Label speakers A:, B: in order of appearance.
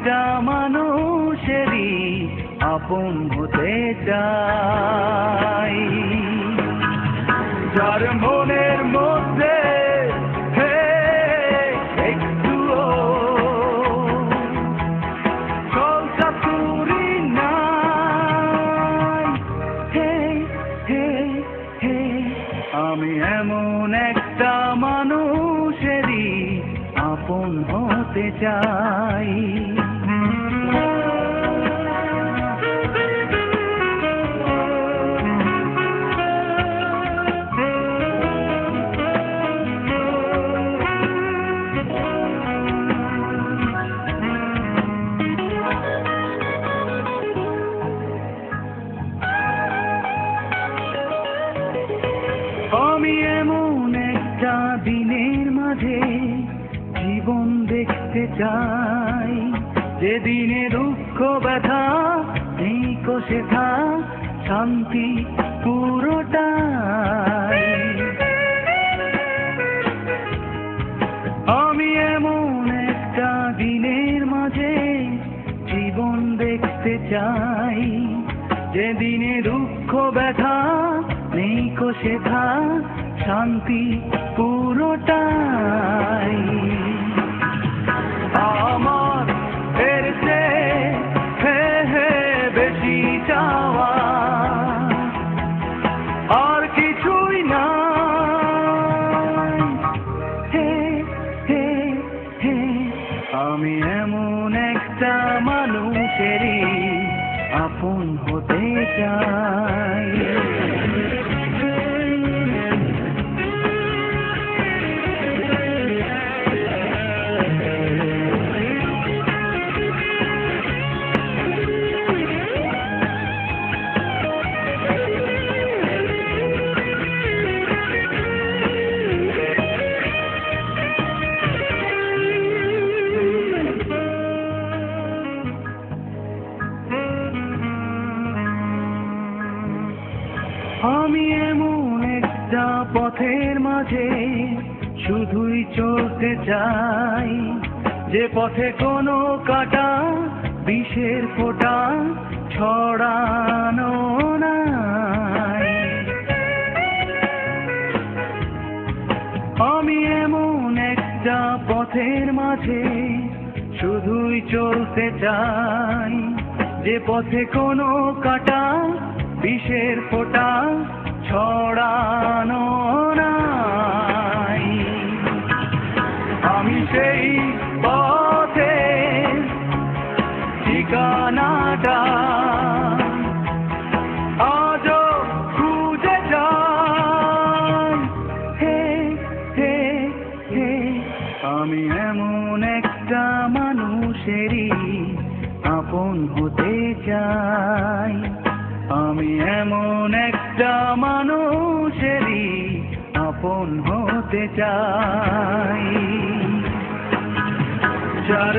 A: একটা মানুষেরই আপন হতে চাই, যার মনের মধ্যে একটুও কলকাতুরি নাই। আমি এমন একটা মানুষেরই আপন হতে চাই। আমি এমন একটা দিনের মাঝে জীবন দেখতে চাই, যে দিনে দুঃখ ব্যথা নেই কোশেথা শান্তি পুরোটাই। আমি এমন একটা দিনের মাঝে জীবন দেখতে চাই, যে দিনে দুঃখ ব্যথা নেই কোশেথা শান্তি পুরোটাই। আমার এর চেয়ে বেশি চাওয়া আর কিছুই নাই। আমি এমন একটা মানুষেরই আপন হতে চাই। আমি এমন একটা পথের মাঝে শুধুই চলতে চাই, যে পথে কোনো কাটা বিষের ফোঁটা ছড়ানো নাই। আমি এমন একটা পথের মাঝে শুধুই চলতে চাই, যে পথে কোনো কাটা বিষের ফোঁটা ছড়ানো নাই। আমি সেই পথে ঠিকানাটা আজও খুঁজে যাই। আমি এমন একটা মানুষেরই আপন হতে চাই। আমি এমন একটা মানুষেরই আপন হতে চাই, যার